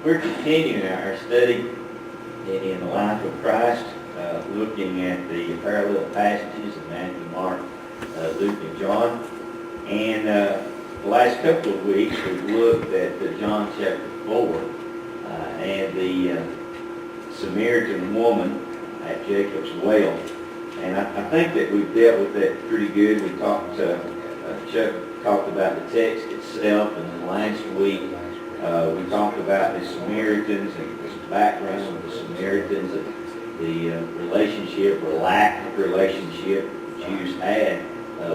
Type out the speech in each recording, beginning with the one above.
We're continuing our study in the life of Christ, looking at the parallel passages of Matthew, Mark, Luke, and John. And the last couple of weeks we've looked at John chapter 4 and the Samaritan woman at Jacob's well. And I think that we've dealt with that pretty good. We talked, Chuck talked about the text itself, and then last week we talked about the Samaritans and the background of the Samaritans, the relationship or lack of relationship the Jews had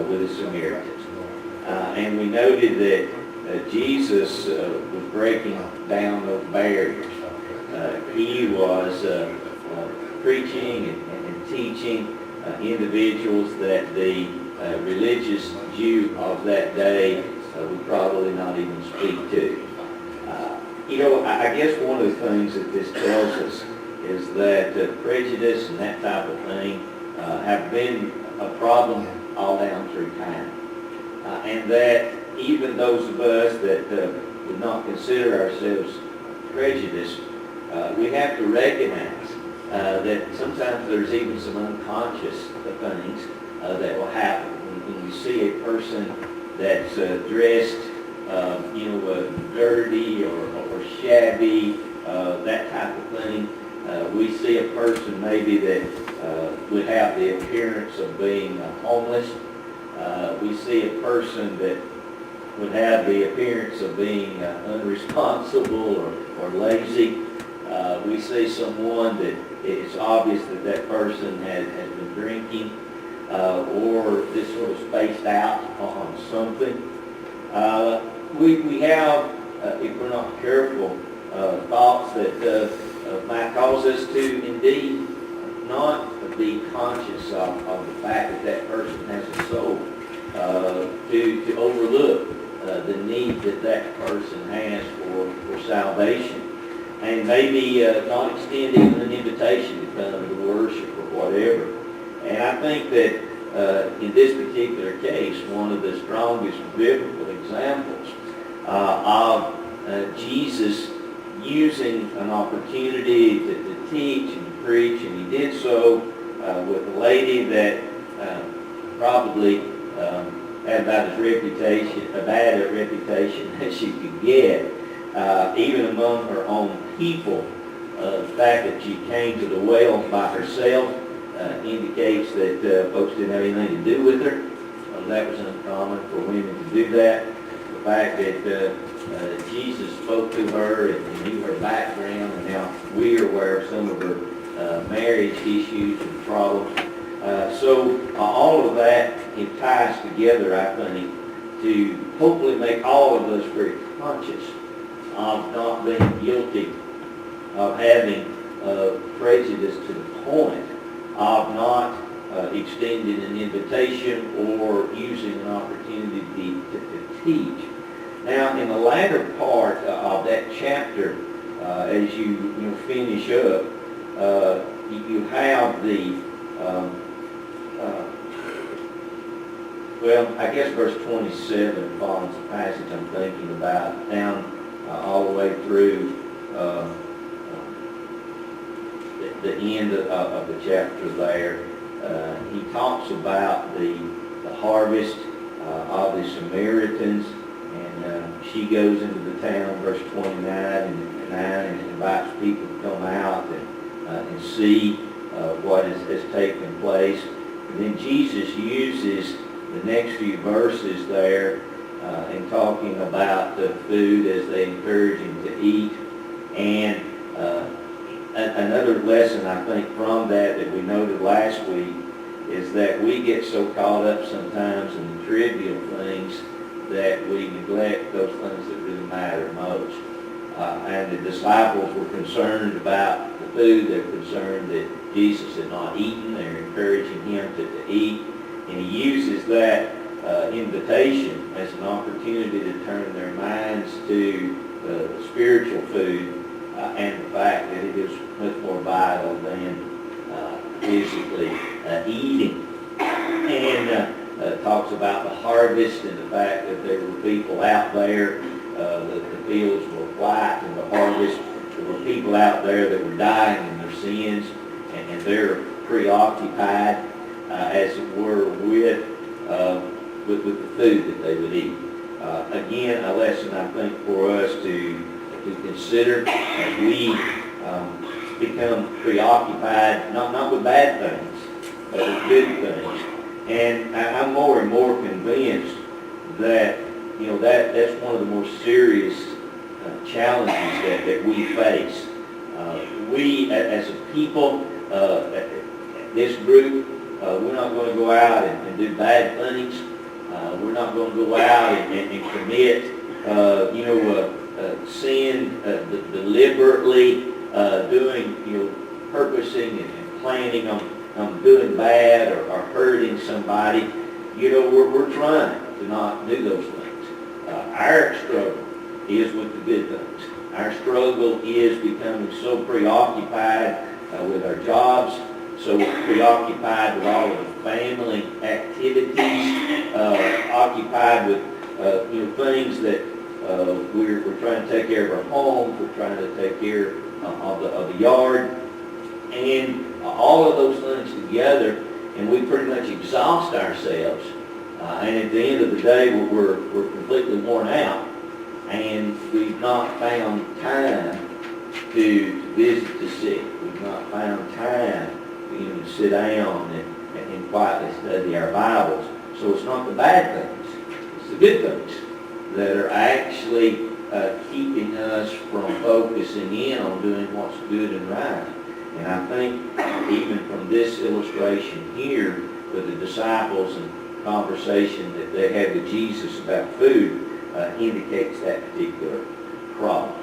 with the Samaritans. And we noted that Jesus was breaking down those barriers. He was preaching and teaching individuals that the religious Jew of that day would probably not even speak to. I guess one of the things that this tells us is that prejudice and that type of thing have been a problem all down through time. And that even those of us that would not consider ourselves prejudiced, we have to recognize that sometimes there's even some unconscious things that will happen. When we see a person that's dressed dirty or shabby, that type of thing. We see a person maybe that would have the appearance of being homeless. We see a person that would have the appearance of being unresponsible or lazy. We see someone that it's obvious that person has been drinking or just sort of spaced out on something. We have, if we're not careful, thoughts that might cause us to indeed not be conscious of the fact that person has a soul, to overlook the need that person has for salvation, and maybe not extend even an invitation to come to worship or whatever. And I think that in this particular case, one of the strongest biblical examples of Jesus using an opportunity to teach and to preach, and he did so with a lady that probably had about as bad a reputation as she could get, even among her own people. The fact that she came to the well by herself indicates that folks didn't have anything to do with her. That was uncommon for women to do that. The fact that Jesus spoke to her and knew her background, and now we're aware of some of her marriage issues and problems. So all of that ties together, I think, to hopefully make all of us very conscious of not being guilty of having prejudice to the point of not extending an invitation or using an opportunity to teach. Now, in the latter part of that chapter, as you finish up, you have the, I guess verse 27 follows the passage I'm thinking about, down all the way through the end of the chapter there. He talks about the harvest of the Samaritans, and she goes into the town, verse 29 and invites people to come out and see what has taken place. And then Jesus uses the next few verses there in talking about the food as they encourage him to eat, and another lesson I think from that we noted last week is that we get so caught up sometimes in the trivial things that we neglect those things that really matter most. And the disciples were concerned about the food. They're concerned that Jesus had not eaten. They're encouraging him to eat. And he uses that invitation as an opportunity to turn their minds to spiritual food and the fact that it is much more vital than physically eating. And talks about the harvest and the fact that there were people out there, the fields were white in the harvest. There were people out there that were dying in their sins, and they're preoccupied, as it were, with the food that they would eat. Again, a lesson I think for us to consider as we become preoccupied, not with bad things, but with good things. And I'm more and more convinced that that's one of the more serious challenges that we face. We as a people, this group, we're not going to go out and do bad things. We're not going to go out and commit, sin deliberately, doing, purposing and planning on doing bad or hurting somebody. We're trying to not do those things. Our struggle is with the good things. Our struggle is becoming so preoccupied with our jobs, so preoccupied with all of the family activities, occupied with things that we're trying to take care of our homes, we're trying to take care of the yard, and all of those things together, and we pretty much exhaust ourselves. And at the end of the day, we're completely worn out, and we've not found time to visit the sick. We've not found time to sit down and quietly study our Bibles. So it's not the bad things, it's the good things that are actually keeping us from focusing in on doing what's good and right. And I think even from this illustration here with the disciples and conversation that they had with Jesus about food indicates that particular problem.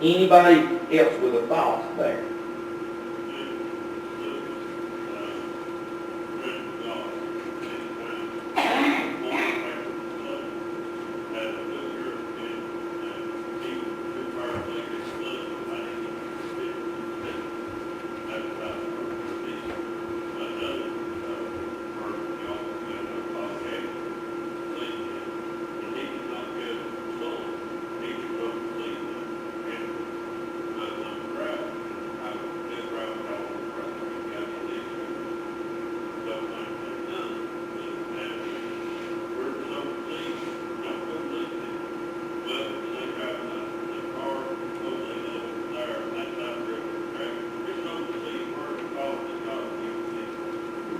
Anybody else with a thought there?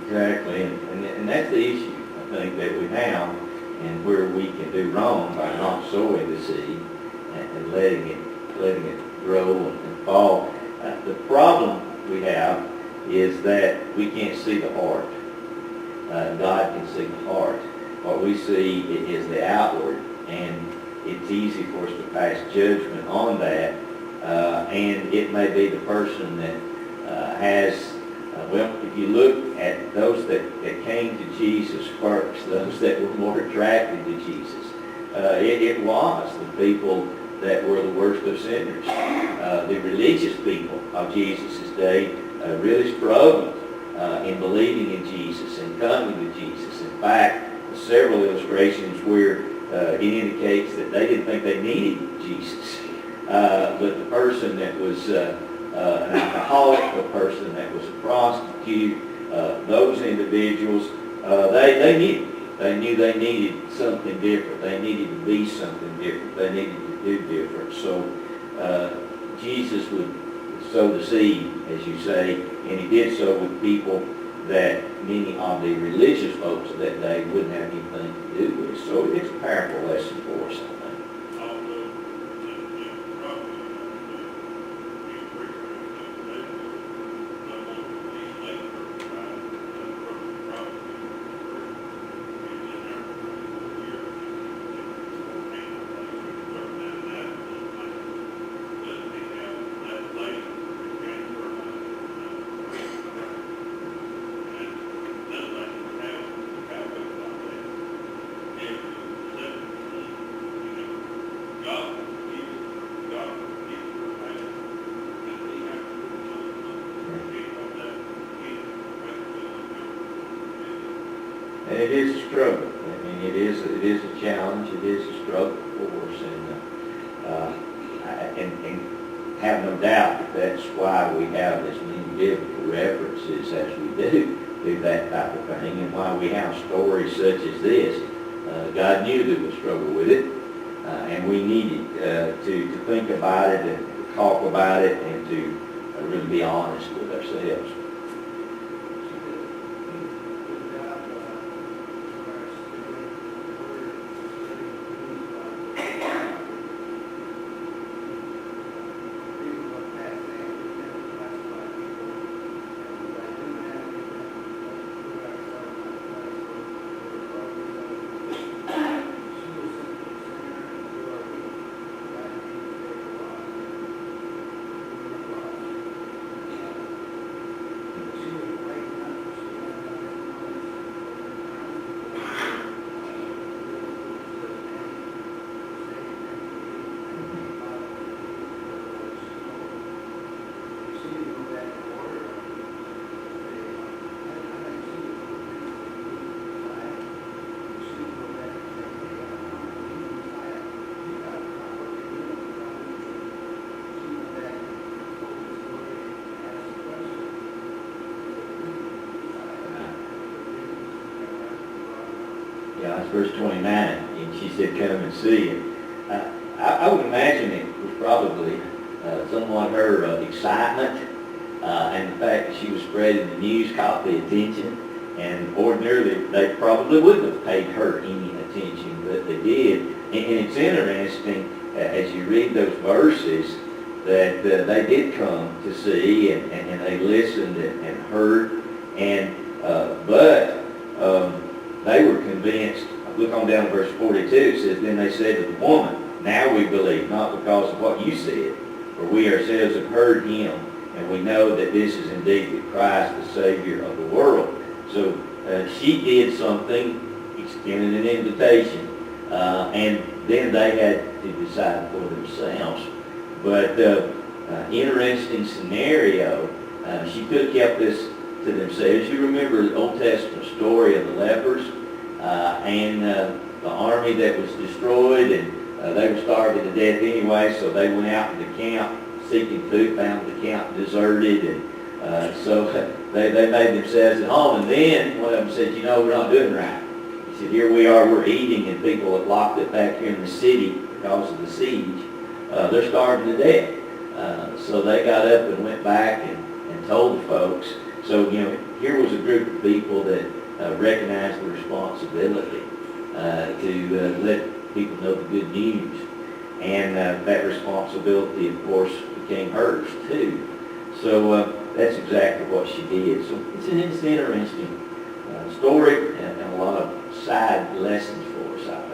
Exactly, and that's the issue, I think, that we have, and where we can do wrong by not sowing the seed and letting it grow and fall. The problem we have is that we can't see the heart. God can see the heart. What we see is the outward, and it's easy for us to pass judgment on that, and it may be the person that has if you look at those that came to Jesus first, those that were more attracted to Jesus, it was the people that were the worst of sinners. The religious people of Jesus' day really struggled in believing in Jesus and coming to Jesus. In fact, several illustrations where it indicates that they didn't think they needed Jesus. But the person that was an alcoholic, a person that was a prostitute, those individuals, they knew they needed something different. They needed to be something different. They needed to do different. So Jesus would sow the seed, as you say, and he did so with people that many of the religious folks of that day wouldn't have anything to do with. So it's a powerful lesson for us, I think. And it is a struggle. I mean, it is a challenge. It is a struggle for us, and have no doubt that that's why we have as many biblical references as we do that type of thing, and why we have stories such as this. God knew that we struggle with it, and we needed to think about it and to talk about it and to really be honest with ourselves. Yeah, it's verse 29, and she said, come and see. And I would imagine it was probably somewhat her excitement and the fact that she was spreading the news caught the attention. And ordinarily, they probably wouldn't have paid her any attention, but they did. And it's interesting, as you read those verses, that they did come to see, and they listened and heard, but they were convinced. Look on down to verse 42. It says, then they said to the woman, now we believe, not because of what you said, for we ourselves have heard him, and we know that this is indeed the Christ, the Savior of the world. So she did something, extended an invitation, and then they had to decide for themselves. But interesting scenario, she could have kept this to themselves. You remember the Old Testament story of the lepers and the army that was destroyed, and they were starving to death anyway, so they went out to the camp seeking food, found the camp deserted, and so they made themselves at home. And then one of them said, you know, we're not doing right. He said, here we are, we're eating, and people have locked it back here in the city because of the siege. They're starving to death. So they got up and went back and told the folks. So, you know, here was a group of people that recognized the responsibility to let people know the good news. And that responsibility, of course, became hers too. So that's exactly what she did. So it's an interesting story and a lot of side lessons for us, I think.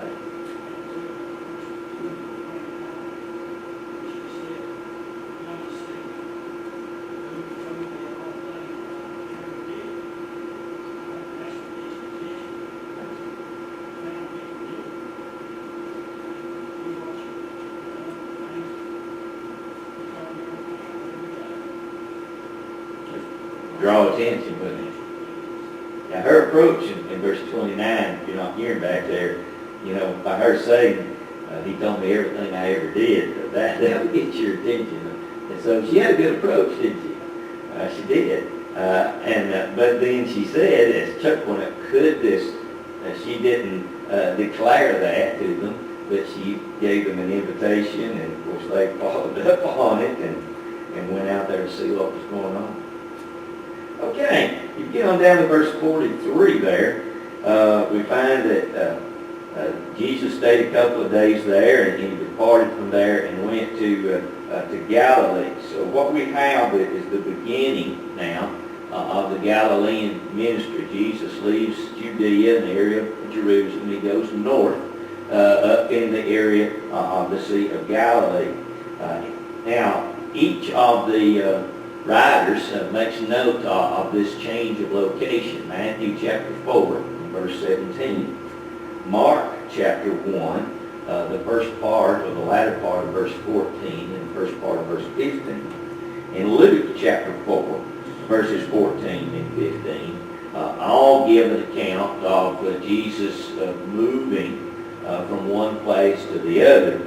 Draw attention with it. Now her approach in verse 29, if you're not hearing back there, you know, by her saying, he told me everything I ever did, that'll get your attention. And so she had a good approach, didn't she? She did. But then she said, as Chuck pointed out, could this, she didn't declare that to them, but she gave them an invitation, and of course they followed up on it and went out there to see what was going on. Okay, you get on down to verse 43 there, we find that Jesus stayed a couple of days there, and he departed from there and went to Galilee. So what we have is the beginning now of the Galilean ministry. Jesus leaves Judea in the area of Jerusalem. He goes north up in the area of the Sea of Galilee. Now, each of the writers makes note of this change of location. Matthew chapter 4, verse 17. Mark chapter 1, the first part or the latter part of verse 14 and the first part of verse 15. In Luke chapter 4, verses 14 and 15. all give an account of Jesus moving from one place to the other.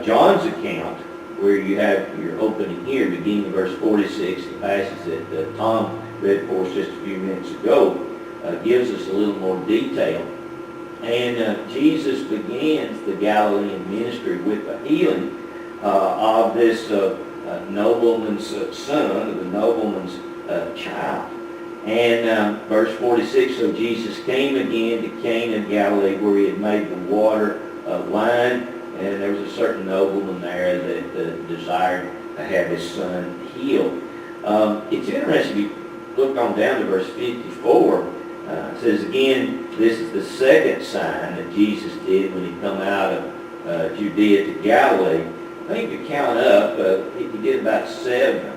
John's account, where you have your opening here, beginning in verse 46, the passage that Tom read for us just a few minutes ago, gives us a little more detail. And Jesus begins the Galilean ministry with the healing of this nobleman's son, the nobleman's child. And verse 46, so Jesus came again to Cana in Galilee, where he had made the water wine, and there was a certain nobleman there that desired to have his son healed. It's interesting, if you look on down to verse 54, it says again, this is the second sign that Jesus did when he come out of Judea to Galilee. I think if you count up, he did about 7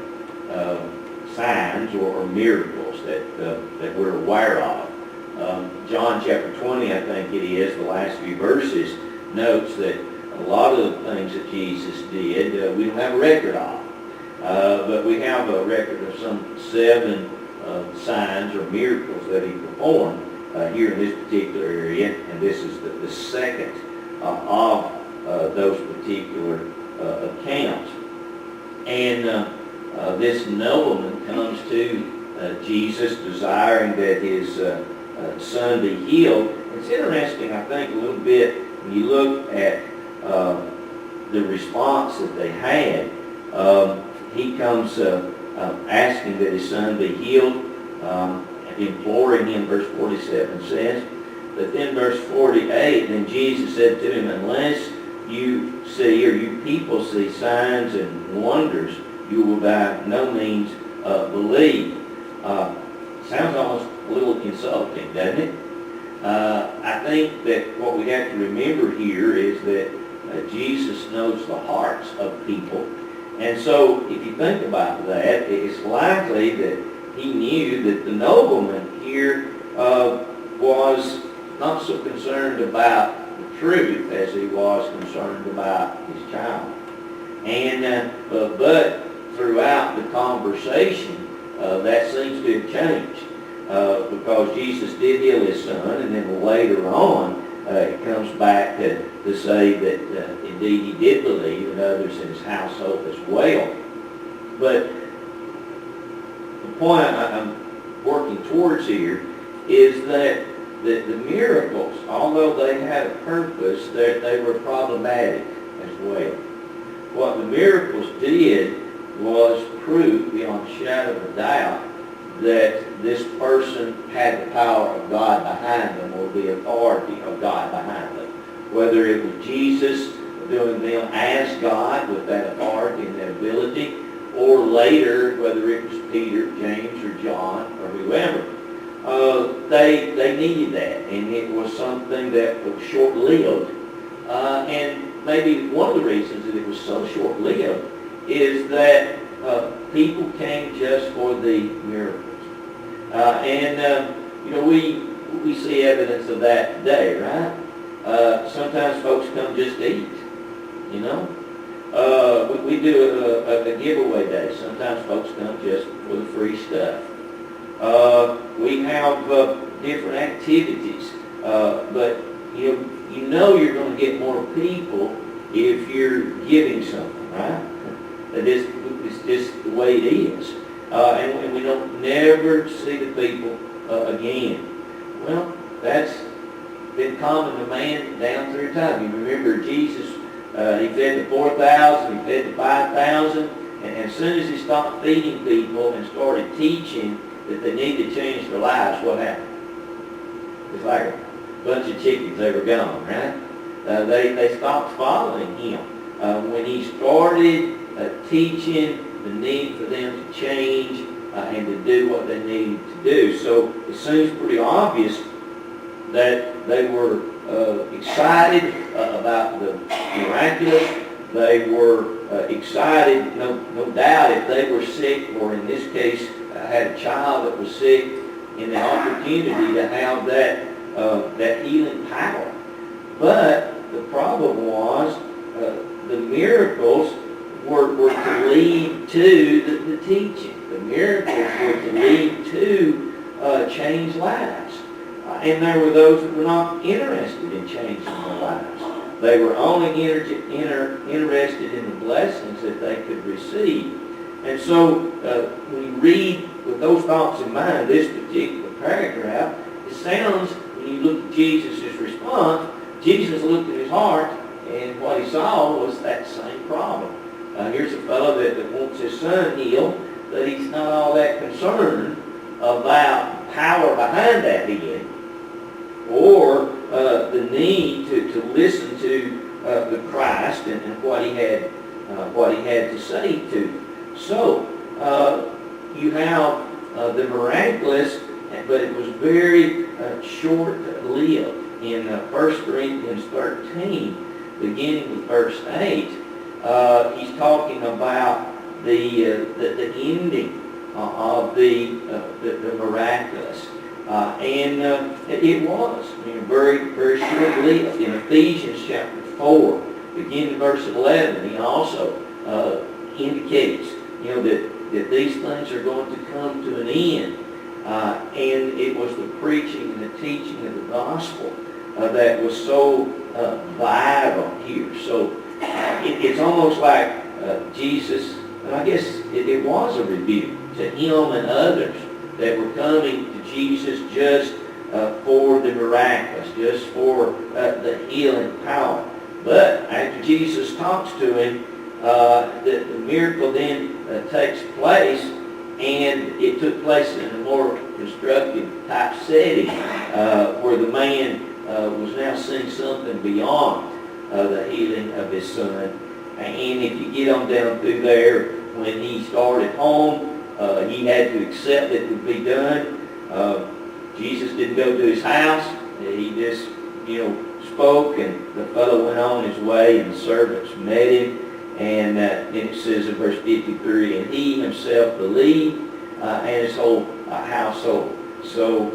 signs or miracles that we're aware of. John chapter 20, I think it is, the last few verses, notes that a lot of the things that Jesus did, we don't have a record of. But we have a record of some 7 signs or miracles that he performed here in this particular area, and this is the second of those particular accounts. And this nobleman comes to Jesus desiring that his son be healed. It's interesting, I think, a little bit when you look at the response that they had. He comes asking that his son be healed, imploring him, verse 47 says. But then verse 48, then Jesus said to him, unless you see, or you people see signs and wonders, you will by no means believe. Sounds almost a little insulting, doesn't it? I think that what we have to remember here is that Jesus knows the hearts of people. And so if you think about that, it's likely that he knew that the nobleman here was not so concerned about the truth as he was concerned about his child. And but throughout the conversation, that seems to have changed because Jesus did heal his son, and then later on it comes back to say that indeed he did believe, and others in his household as well. But the point I'm working towards here is that the miracles, although they had a purpose, they were problematic as well. What the miracles did was prove beyond a shadow of a doubt that this person had the power of God behind them, or the authority of God behind them. Whether it was Jesus doing them as God with that authority and that ability, or later, whether it was Peter, James, or John, or whoever, they needed that, and it was something that was short-lived. And maybe one of the reasons that it was so short-lived is that people came just for the miracles. We see evidence of that today, right? Sometimes folks come just to eat, you know. We do a giveaway day. Sometimes folks come just for the free stuff. We have different activities, but you know you're going to get more people if you're giving something, right? It's just the way it is. And we don't never see the people again. Well, that's been common to man down through time. You remember Jesus, he fed the 4,000, he fed the 5,000, and as soon as he stopped feeding people and started teaching that they need to change their lives, what happened? It's like a bunch of chickens, they were gone, right? They stopped following him. When he started teaching the need for them to change and to do what they needed to do. So it seems pretty obvious that they were excited about the miraculous. They were excited, no doubt, if they were sick, or in this case had a child that was sick, in the opportunity to have that healing power. But the problem was the miracles were to lead to the teaching. The miracles were to lead to change lives. And there were those that were not interested in changing their lives. They were only interested in the blessings that they could receive. And so when you read with those thoughts in mind, this particular paragraph, it sounds, when you look at Jesus' response, Jesus looked at his heart, and what he saw was that same problem. Here's a fellow that wants his son healed, but he's not all that concerned about power behind that healing, or the need to listen to the Christ and what he had to say to. So you have the miraculous, but it was very short-lived. In 1 Corinthians 13, beginning with verse 8, he's talking about the ending of the miraculous. And it was very, very short-lived. In Ephesians chapter 4, beginning in verse 11, he also indicates that these things are going to come to an end. And it was the preaching and the teaching of the gospel that was so vital here. So it's almost like Jesus, and I guess it was a rebuke to him and others that were coming to Jesus just for the miraculous, just for the healing power. But after Jesus talks to him, the miracle then takes place, and it took place in a more constructive type setting where the man was now seeing something beyond the healing of his son. And if you get on down through there, when he started home, he had to accept that it would be done. Jesus didn't go to his house. He just, spoke, and the fellow went on his way, and the servants met him. And then it says in verse 53, and he himself believed, and his whole household. So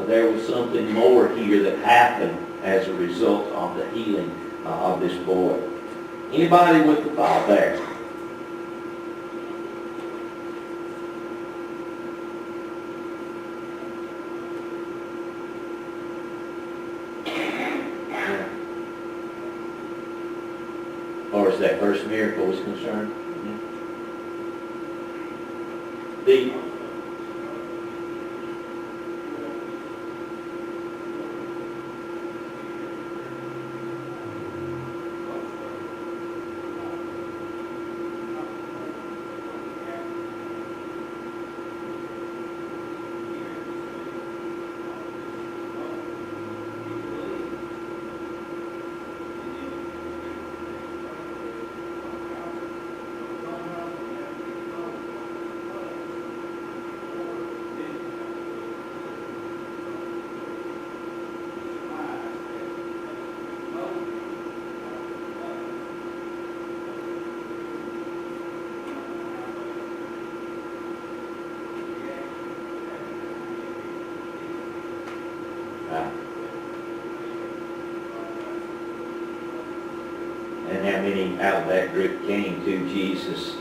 there was something more here that happened as a result of the healing of this boy. Anybody with the thought there? Or as that first miracle was concerned? The and how many out of that group came to Jesus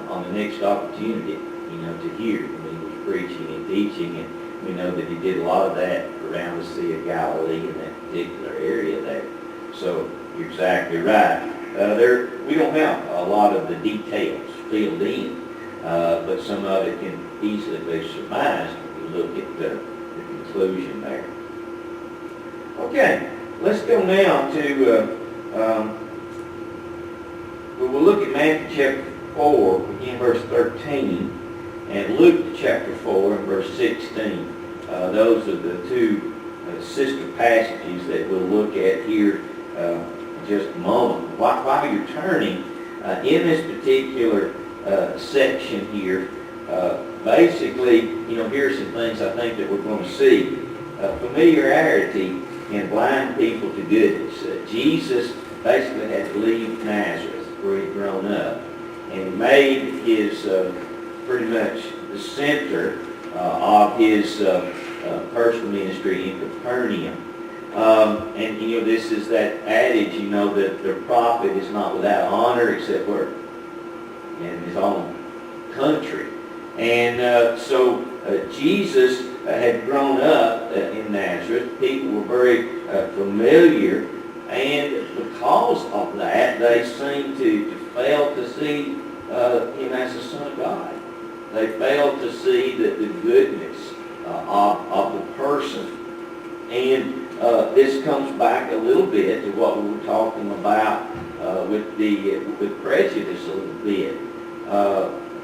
on the next opportunity, to hear when he was preaching and teaching. And we know that he did a lot of that around the Sea of Galilee in that particular area there. So you're exactly right. We don't have a lot of the details filled in, but some of it can easily be surmised when you look at the conclusion there. Okay, let's go now to, we'll look at Matthew chapter 4, begin verse 13, and Luke chapter 4 and verse 16. Those are the two sister passages that we'll look at here in just a moment. While you're turning, in this particular section here, basically, here are some things I think that we're going to see. Familiarity can blind people to goodness. Jesus basically had to leave Nazareth, where he'd grown up, and made his pretty much the center of his personal ministry in Capernaum. And this is that adage, that the prophet is not without honor except where? In his own country. And so Jesus had grown up in Nazareth. People were very familiar, and because of that, they seemed to fail to see him as the Son of God. They failed to see the goodness of the person. And this comes back a little bit to what we were talking about with prejudice a little bit.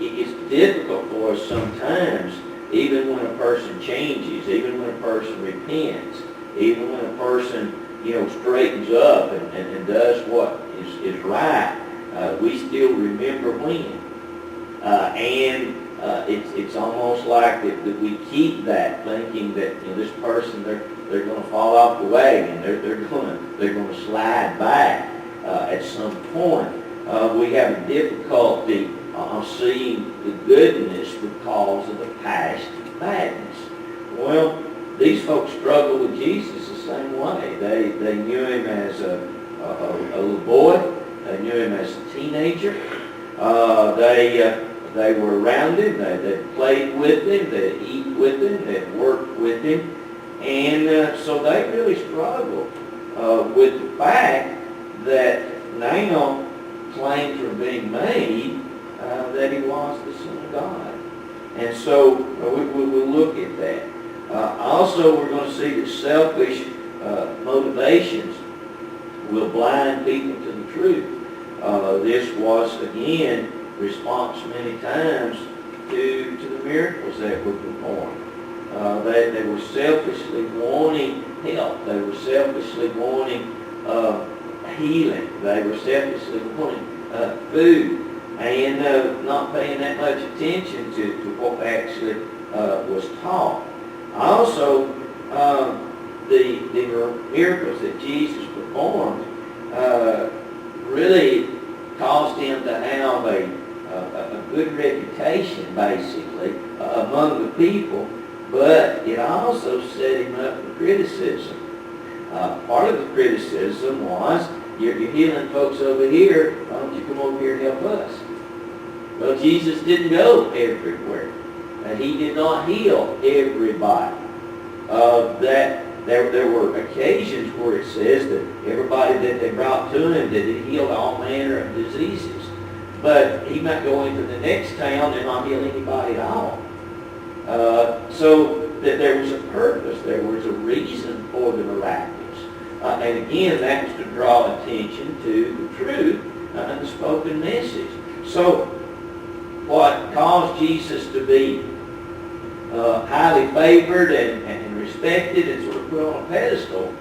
It's difficult for us sometimes, even when a person changes, even when a person repents, even when a person, straightens up and does what is right, we still remember when. And it's almost like that we keep that, thinking that this person, they're going to fall off the wagon, they're going to slide back at some point. We have a difficulty on seeing the goodness because of the past badness. Well, these folks struggle with Jesus the same way. They knew him as a little boy. They knew him as a teenager. They were around him. They played with him. They eat with him. They worked with him. And so they really struggled with the fact that now claims were being made that he was the Son of God. And so we'll look at that. Also, we're going to see that selfish motivations will blind people to the truth. This was, again, response many times to the miracles that were performed. They were selfishly wanting help. They were selfishly wanting healing. They were selfishly wanting food, and not paying that much attention to what actually was taught. Also, the miracles that Jesus performed really caused him to have a good reputation, basically, among the people, but it also set him up for criticism. Part of the criticism was, you're healing folks over here, why don't you come over here and help us? Well, Jesus didn't go everywhere. He did not heal everybody. There were occasions where it says that everybody that they brought to him, that he healed all manner of diseases. But he might go into the next town and not heal anybody at all. So that there was a purpose, there was a reason for the miraculous. And again, that was to draw attention to the truth and the spoken message. So what caused Jesus to be highly favored and respected and sort of put on a pedestal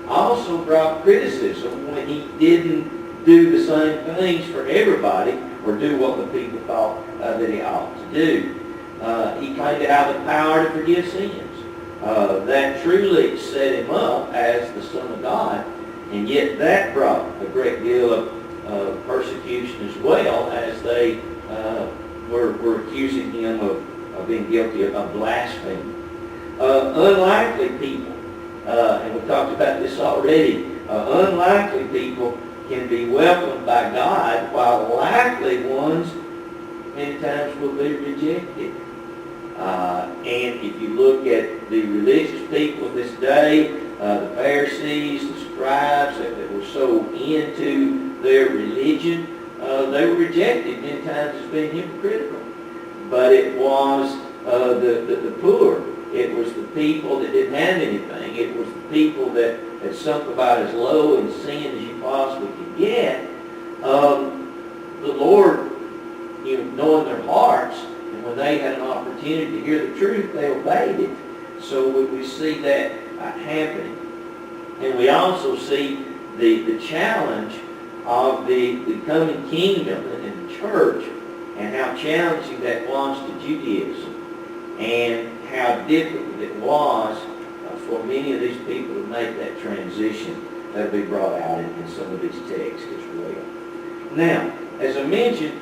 also brought criticism when he didn't do the same things for everybody or do what the people thought that he ought to do. He claimed to have the power to forgive sins. That truly set him up as the Son of God, and yet that brought a great deal of persecution as well, as they were accusing him of being guilty of blasphemy. Unlikely people, and we've talked about this already, unlikely people can be welcomed by God, while likely ones many times will be rejected. And if you look at the religious people of this day, the Pharisees, the scribes that were so into their religion, they were rejected many times as being hypocritical. But it was the poor. It was the people that didn't have anything. It was the people that had sunk about as low in sin as you possibly could get. The Lord, knowing their hearts, and when they had an opportunity to hear the truth, they obeyed it. So we see that happening. And we also see the challenge of the coming kingdom in the church, and how challenging that was to Judaism, and how difficult it was for many of these people to make that transition that will be brought out in some of these texts as well. Now, as I mentioned,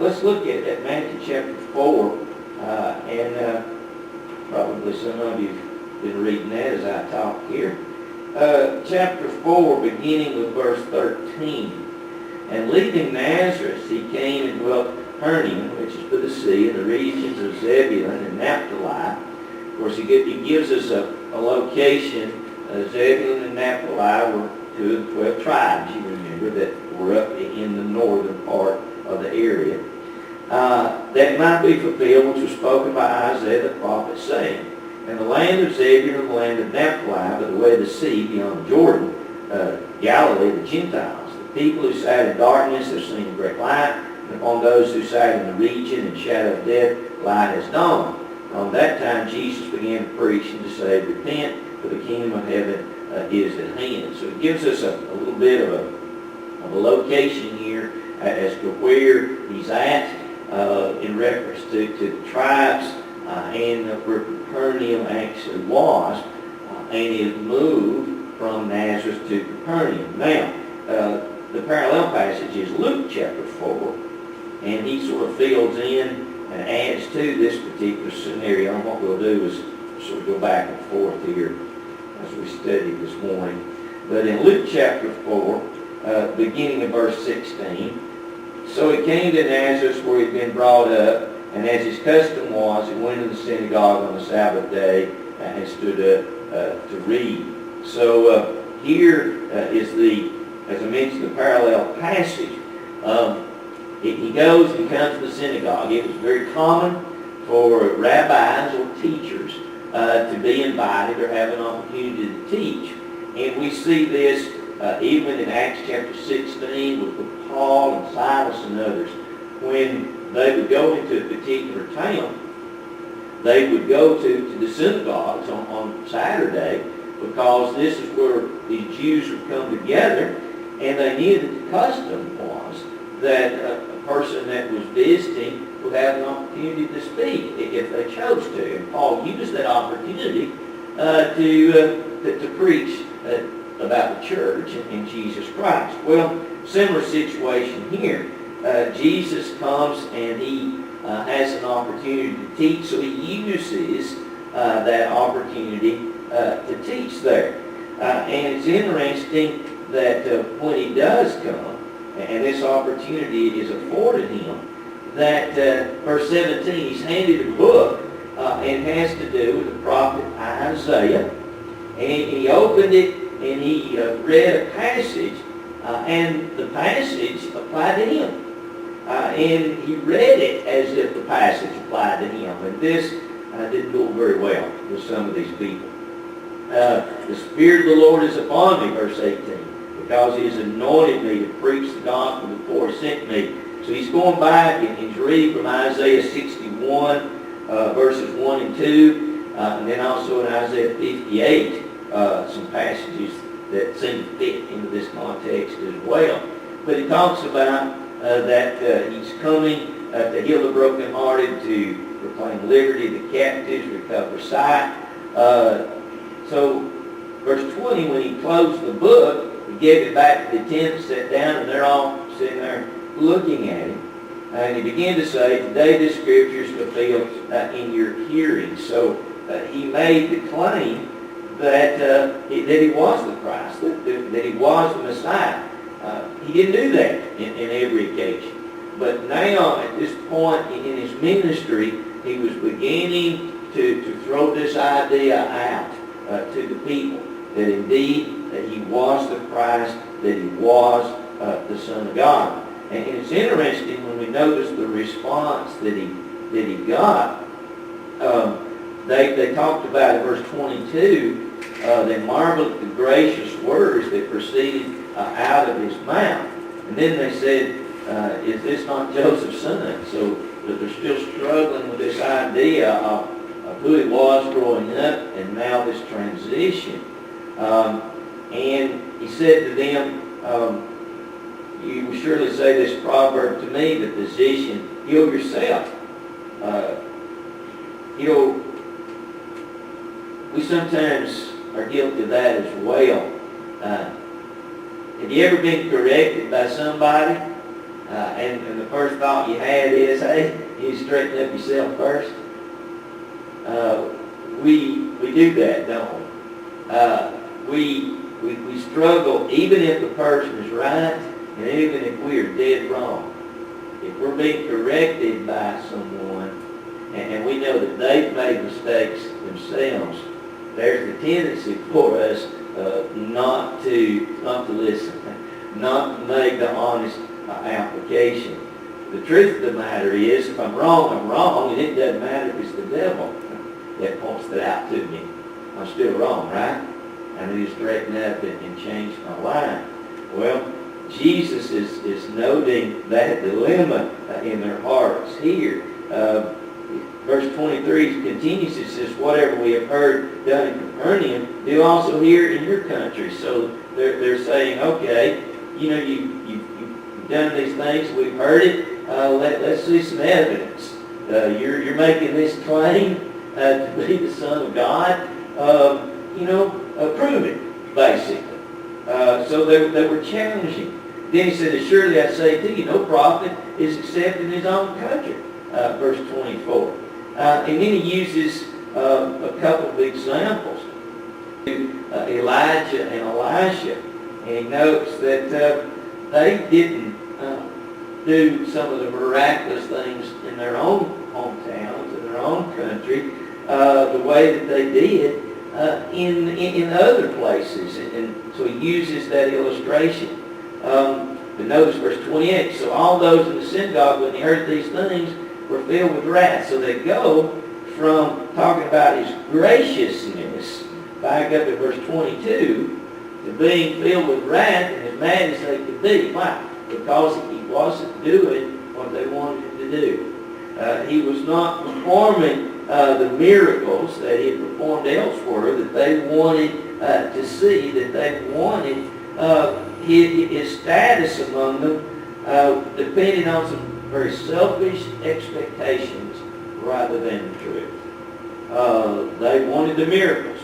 let's look at Matthew chapter 4, and probably some of you have been reading that as I talk here. Chapter 4, beginning with verse 13. And leaving Nazareth, he came and dwelt Capernaum, which is by the sea, in the regions of Zebulun and Naphtali, Of course, he gives us a location. Zebulun and Naphtali were 2 of the 12 tribes, you remember, that were up in the northern part of the area. That might be fulfilled, which was spoken by Isaiah the prophet, saying, "And the land of Zebulun and the land of Naphtali, by the way of the sea beyond Jordan, Galilee, the Gentiles, the people who sat in darkness have seen a great light, and upon those who sat in the region and shadow of death, light has dawned." From that time, Jesus began to preach and to say, "Repent, for the kingdom of heaven is at hand." So it gives us a little bit of a location here as to where he's at in reference to the tribes and where Capernaum actually was, and his move from Nazareth to Capernaum. Now, the parallel passage is Luke chapter 4, and he sort of fills in and adds to this particular scenario. And what we'll do is sort of go back and forth here as we studied this morning. But in Luke chapter 4, beginning of verse 16, "So he came to Nazareth where he had been brought up, and as his custom was, he went into the synagogue on the Sabbath day and stood up to read." So here is as I mentioned, the parallel passage. He goes and comes to the synagogue. It was very common for rabbis or teachers to be invited or have an opportunity to teach. And we see this even in Acts chapter 16 with Paul and Silas and others. When they would go into a particular town, they would go to the synagogues on Saturday, because this is where the Jews would come together, and they knew that the custom was that a person that was visiting would have an opportunity to speak if they chose to. And Paul used that opportunity to preach about the church and Jesus Christ. Well, similar situation here. Jesus comes and he has an opportunity to teach, so he uses that opportunity to teach there. And it's interesting that when he does come, and this opportunity is afforded him, that verse 17, he's handed a book, and it has to do with the prophet Isaiah. And he opened it, and he read a passage, and the passage applied to him. And he read it as if the passage applied to him. And this didn't go very well with some of these people. "The Spirit of the Lord is upon me," verse 18, "because he has anointed me to preach the gospel to the poor, he sent me." So he's going back and he's reading from Isaiah 61, verses 1 and 2, and then also in Isaiah 58, some passages that seem to fit into this context as well. But he talks about that he's coming to heal the brokenhearted, to proclaim liberty to the captives, recover sight. So verse 20, when he closed the book, he gave it back to the attendants, sat down, and they're all sitting there looking at him. And he began to say, "Today this scripture is fulfilled in your hearing." So he made the claim that he was the Christ, that he was the Messiah. He didn't do that in every occasion. But now, at this point in his ministry, he was beginning to throw this idea out to the people, that indeed that he was the Christ, that he was the Son of God. And it's interesting when we notice the response that he got. They talked about in verse 22, they marveled at the gracious words that proceeded out of his mouth. And then they said, "Is this not Joseph's son?" So they're still struggling with this idea of who he was growing up and now this transition. And he said to them, "You will surely say this proverb to me, the physician, heal yourself." We sometimes are guilty of that as well. Have you ever been corrected by somebody, and the first thought you had is, "Hey, you straighten up yourself first"? We do that, don't we? We struggle, even if the person is right, and even if we are dead wrong. If we're being corrected by someone, and we know that they've made mistakes themselves, there's the tendency for us not to listen, not to make the honest application. The truth of the matter is, if I'm wrong, I'm wrong, and it doesn't matter if it's the devil that points that out to me. I'm still wrong, right? I need to straighten up and change my life. Well, Jesus is noting that dilemma in their hearts here. Verse 23 continues, it says, whatever we have heard done in Capernaum, do also here in your country. So they're saying, okay, you've done these things, we've heard it, let's see some evidence. You're making this claim to be the Son of God, prove it, basically. So they were challenging. Then he said, surely I say to you, no prophet is accepted in his own country. Verse 24. And then he uses a couple of examples. Elijah and Elisha. And he notes that they didn't do some of the miraculous things in their own hometowns, in their own country, the way that they did in other places. And so he uses that illustration. But notice verse 28. So all those in the synagogue, when they heard these things, were filled with wrath. So they go from talking about his graciousness, back up to verse 22, to being filled with wrath and as mad as they could be. Why? Because he wasn't doing what they wanted him to do. He was not performing the miracles that he had performed elsewhere that they wanted to see, that they wanted his status among them depended on some very selfish expectations rather than the truth. They wanted the miracles.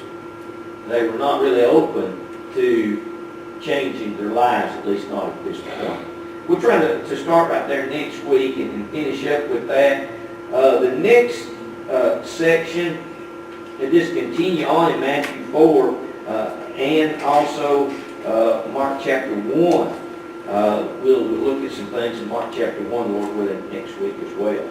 They were not really open to changing their lives, at least not at this point. We'll try to start right there next week and finish up with that. The next section, and just continue on in Matthew 4 and also Mark chapter 1. We'll look at some things in Mark chapter 1, Lord willing, next week as well.